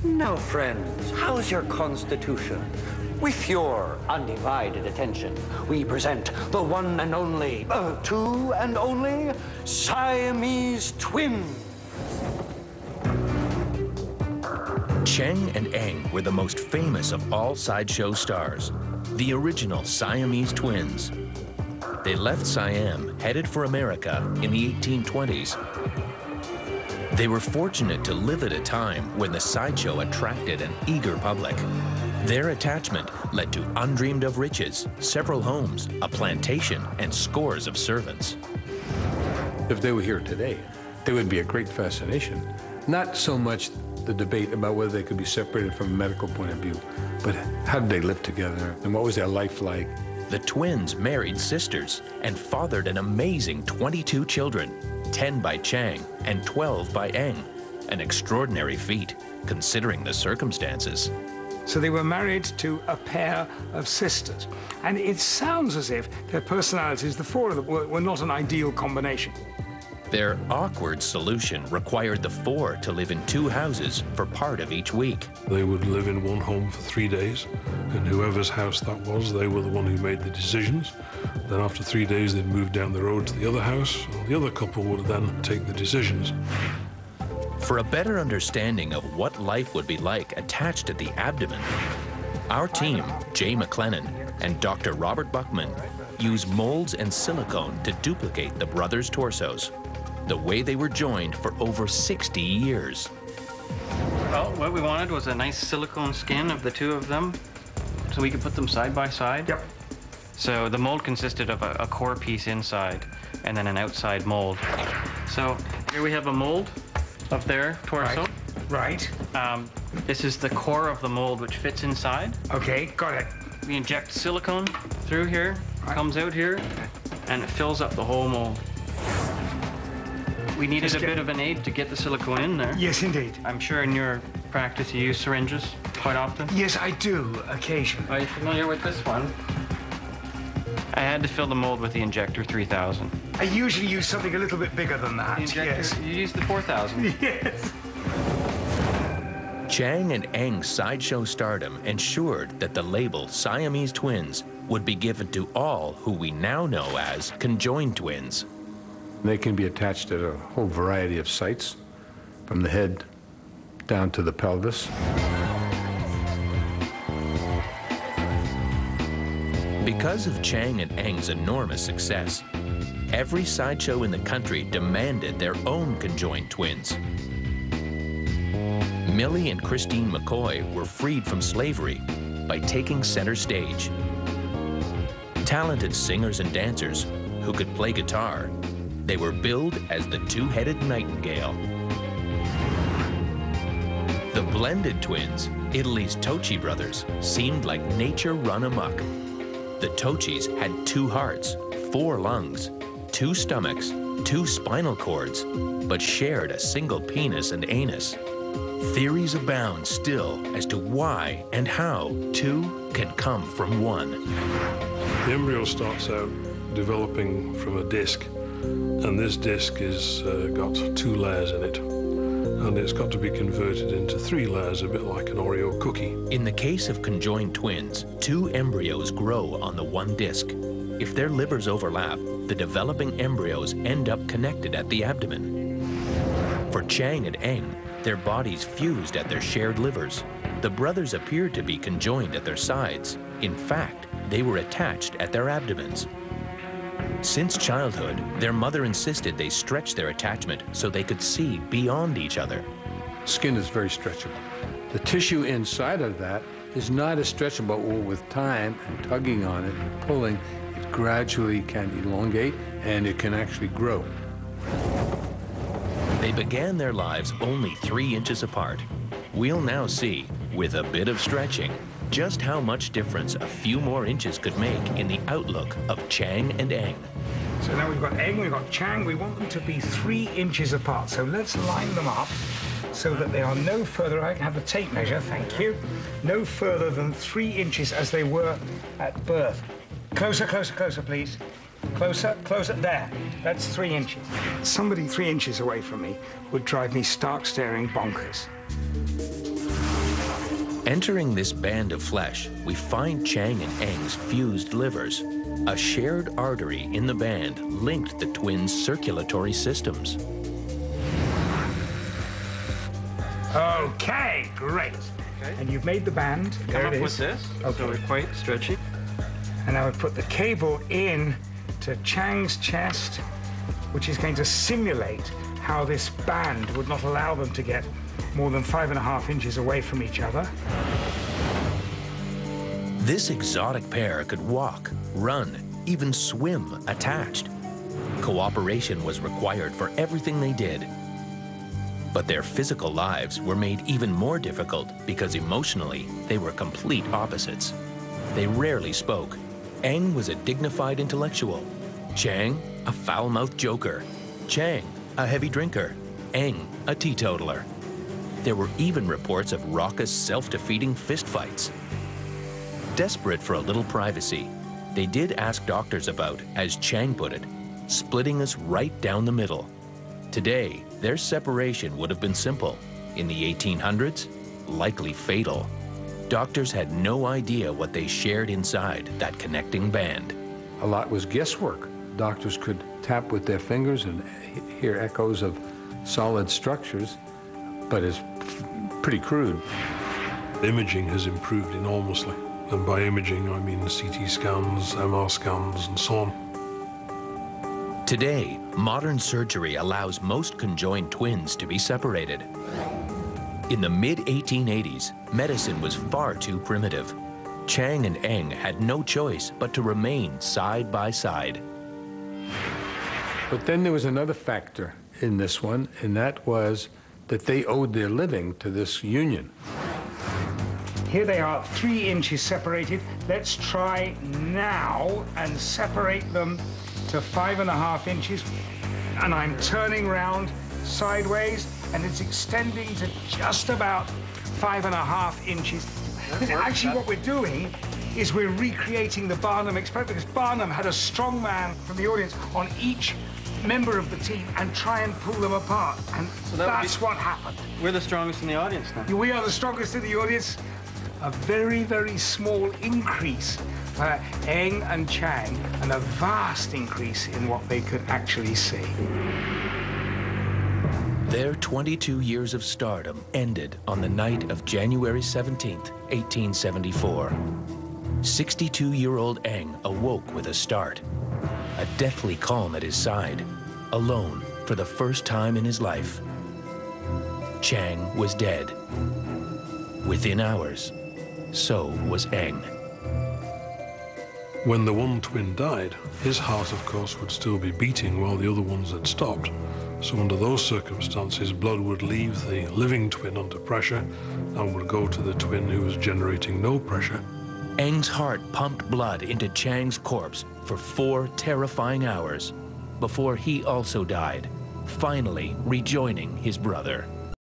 Now, friends, how's your constitution? With your undivided attention, we present the one and only, two and only, Siamese twins. Chang and Eng were the most famous of all sideshow stars, the original Siamese twins. They left Siam, headed for America in the 1820s. They were fortunate to live at a time when the sideshow attracted an eager public. Their attachment led to undreamed of riches, several homes, a plantation, and scores of servants. If they were here today, they would be a great fascination. Not so much the debate about whether they could be separated from a medical point of view, but how did they live together and what was their life like? The twins married sisters and fathered an amazing 22 children, 10 by Chang and 12 by Eng, an extraordinary feat considering the circumstances. So they were married to a pair of sisters, and it sounds as if their personalities, the four of them, were not an ideal combination. Their awkward solution required the four to live in two houses for part of each week. They would live in one home for 3 days, and whoever's house that was, they were the one who made the decisions. Then after 3 days, they'd move down the road to the other house, and the other couple would then take the decisions. For a better understanding of what life would be like attached at the abdomen, our team, Jay McLennan and Dr. Robert Buckman, use molds and silicone to duplicate the brothers' torsos, the way they were joined for over 60 years. Well, what we wanted was a nice silicone skin of the two of them, so we could put them side by side. Yep. So the mold consisted of a core piece inside and then an outside mold. So here we have a mold of their torso. Right. This is the core of the mold which fits inside. Okay, got it. We inject silicone through here, comes out here, and it fills up the whole mold. We needed a bit of an aid to get the silicone in there. Yes, indeed. I'm sure in your practice you use syringes quite often. Yes, I do, occasionally. Are you familiar with this one? I had to fill the mold with the Injector 3000. I usually use something a little bit bigger than that, The Injector, yes. You use the 4000. Yes. Chang and Eng's sideshow stardom ensured that the label Siamese twins would be given to all who we now know as conjoined twins. They can be attached at a whole variety of sites, from the head down to the pelvis. Because of Chang and Eng's enormous success, every sideshow in the country demanded their own conjoined twins. Millie and Christine McCoy were freed from slavery by taking center stage. Talented singers and dancers who could play guitar, they were billed as the two-headed nightingale. The blended twins, Italy's Tocci brothers, seemed like nature run amok. The Toccis had 2 hearts, 4 lungs, 2 stomachs, 2 spinal cords, but shared a single penis and anus. Theories abound still as to why and how 2 can come from 1. The embryo starts out developing from a disc, and this disc is got 2 layers in it, and it's got to be converted into 3 layers, a bit like an Oreo cookie. In the case of conjoined twins, 2 embryos grow on the one disc. If their livers overlap, the developing embryos end up connected at the abdomen. For Chang and Eng, their bodies fused at their shared livers. The brothers appeared to be conjoined at their sides. In fact, they were attached at their abdomens. Since childhood, their mother insisted they stretch their attachment so they could see beyond each other. Skin is very stretchable. The tissue inside of that is not as stretchable, but with time and tugging on it and pulling, it gradually can elongate and it can actually grow. They began their lives only 3 inches apart. We'll now see, with a bit of stretching, just how much difference a few more inches could make in the outlook of Chang and Eng. So now we've got Eng, we've got Chang. We want them to be 3 inches apart. So let's line them up so that they are no further. I can have the tape measure, thank you. No further than 3 inches as they were at birth. Closer, closer, closer, please. Closer, closer, there. That's 3 inches. Somebody 3 inches away from me would drive me stark staring bonkers. Entering this band of flesh, we find Chang and Eng's fused livers. A shared artery in the band linked the twins' circulatory systems. Okay, great. Okay. And you've made the band. There Come it up is. with this, Okay. so we're quite stretchy. And I would put the cable in to Chang's chest, which is going to simulate how this band would not allow them to get more than 5.5 inches away from each other. This exotic pair could walk, run, even swim attached. Cooperation was required for everything they did. But their physical lives were made even more difficult because emotionally, they were complete opposites. They rarely spoke. Eng was a dignified intellectual. Chang, a foul-mouthed joker. Chang, a heavy drinker. Eng, a teetotaler. There were even reports of raucous, self-defeating fistfights. Desperate for a little privacy, they did ask doctors about, as Chang put it, splitting us right down the middle. Today, their separation would have been simple. In the 1800s, likely fatal. Doctors had no idea what they shared inside that connecting band. A lot was guesswork. Doctors could tap with their fingers and hear echoes of solid structures, but it's pretty crude. Imaging has improved enormously. And by imaging, I mean CT scans, MR scans, and so on. Today, modern surgery allows most conjoined twins to be separated. In the mid-1880s, medicine was far too primitive. Chang and Eng had no choice but to remain side by side. But then there was another factor in this one, and that was that they owed their living to this union. Here they are, 3 inches separated. Let's try now and separate them to 5.5 inches. And I'm turning round sideways, and it's extending to just about 5.5 inches. Actually, what we're doing is we're recreating the Barnum experiment, because Barnum had a strong man from the audience on each member of the team and try and pull them apart. And So that would that's be- what happened. We're the strongest in the audience now. We are the strongest in the audience. A very, very small increase for Eng and Chang, and a vast increase in what they could actually see. Their 22 years of stardom ended on the night of January 17th, 1874. 62-year-old Eng awoke with a start, a deathly calm at his side, alone for the first time in his life. Chang was dead. Within hours, so was Eng. When the one twin died, his heart, of course, would still be beating while the other ones had stopped. So under those circumstances, blood would leave the living twin under pressure and would go to the twin who was generating no pressure. Eng's heart pumped blood into Chang's corpse for 4 terrifying hours before he also died, finally rejoining his brother.